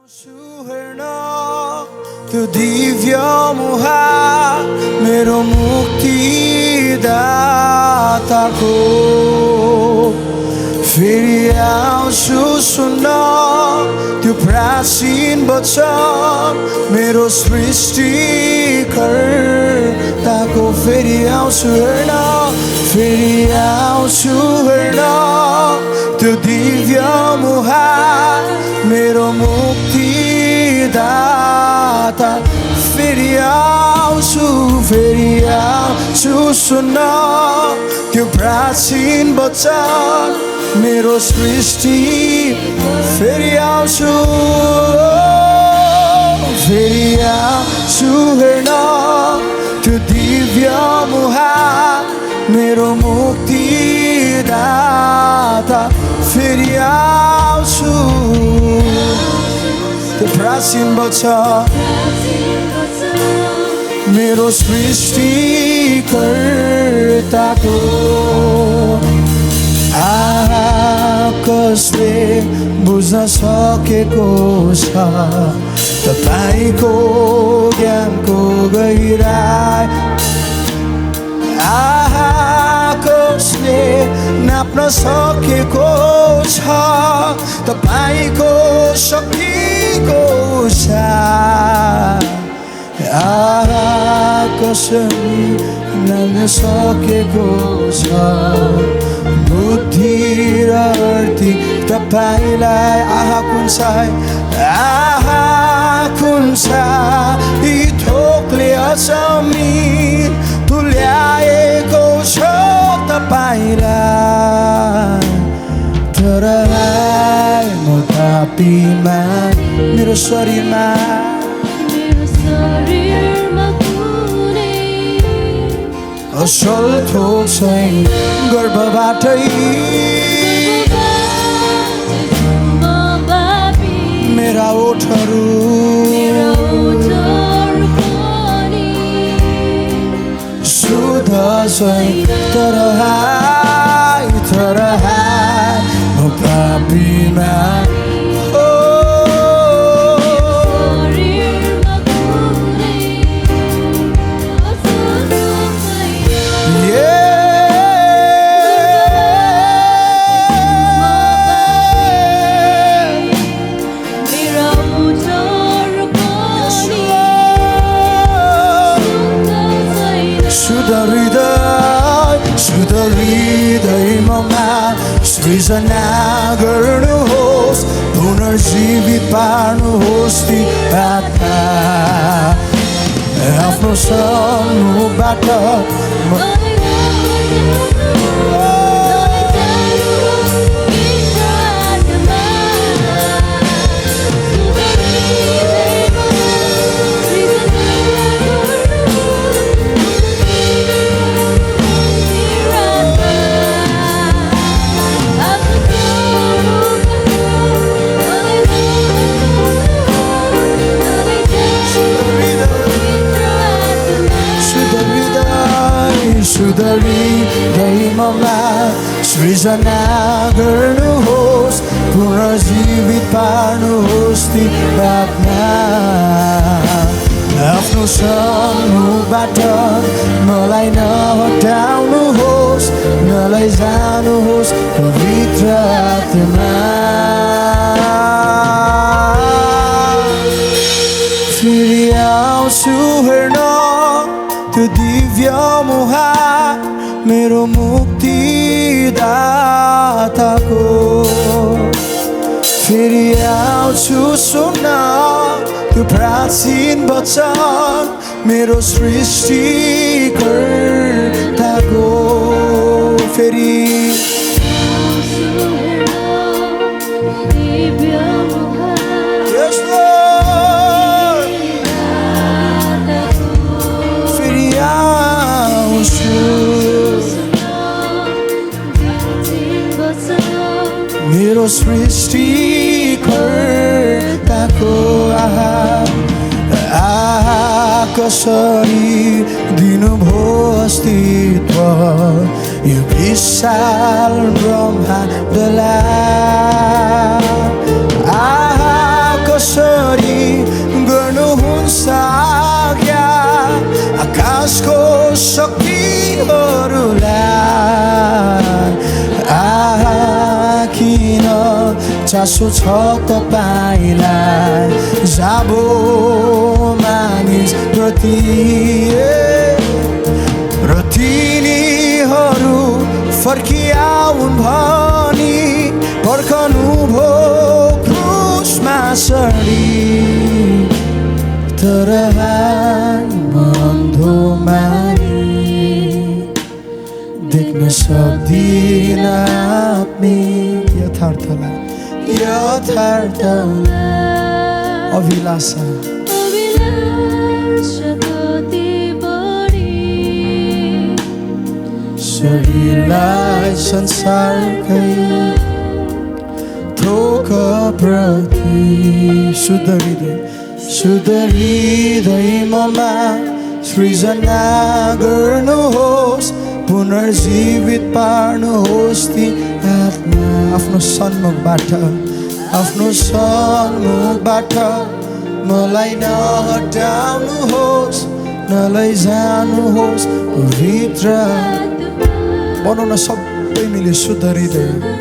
सुहेर्न त्यो दिव्य मुहार मेरो मुक्तिदाताको फेरि आउँछु सुन्न त्यो प्राचीन वचन मेरो सृष्टिकर्ताको फेरि आउँछु हेर्न त्यो दिव्य मुहार मेरो मुक्तिदाता फेरि आउँछु सुन्न त्यो प्राचीन वचन मेरो सृष्टि फेरि आउँछु हेर्न त्यो दिव्य मुहार मेरो मुक्तिदाता फेरि आउँछु त्यो प्राचीन वचन मेरो सृष्टिकर्ताको कसले बुझ्न सकेको छ तपाईको ज्ञानको गहिराई कसले नाप्न सकेको छ तपाईको शक्तिको कसरी नाप्न सकेको छ बुद्धि र अर्ती तपाईलाई कुन यी थोकले अचम्मित तुल्याएको छ तपाईलाई तर म पापीमा मेरो शरीरमा असल थोक छैन गर्भबाटै मेरा ओठहरू शुद्ध छैन तर म पापीमा शुद्ध हृदयमा सृजना गर्नुहोस् पुनर्जीवित पार्नुहोस् ती आत्मा आफ्नो सम्मुखबाट शुद्ध हृदयमा सृजना गर्नुहोस् पुनर्जीवित पार्नुहोस् ती आत्मा आफ्नो सम्मुखबाट मलाई नहटाउनुहोस् नलैजानुहोस् पवित्र आत्मा फेरि आउँछु हेर्न त्यो दिव्य मुहार मेरो मुक्तिदाताको फेरि आउँछु सुन्न त्यो प्राचीन वचन मेरो सृष्टिकर्ताको फेरि मेरो सृष्टिकर्ताको कसरी दिनुभयो अस्तित्व यो विशाल ब्रह्माण्डलाई कसरी चासो छ तपाईलाई जाबो मानिस प्रति र तिनीहरू फर्किआउन् भनी पर्खनु भो क्रुसमा सडी तर अन्धो मानी देख्न सक्दिन आत्मिक यथार्थलाई अभिलाषा शरीरलाई संसारकै थोक प्रति शुद्ध हृदयमा सृजना गर्नुहोस् पुनर्जीवित पार्नुहोस् ती आत्मा आफ्नो सन्मुखबाट मलाई नहटाउनुहोस् नलैजानुहोस् भित्र बनाउन सबै मिले शुद्ध हृदय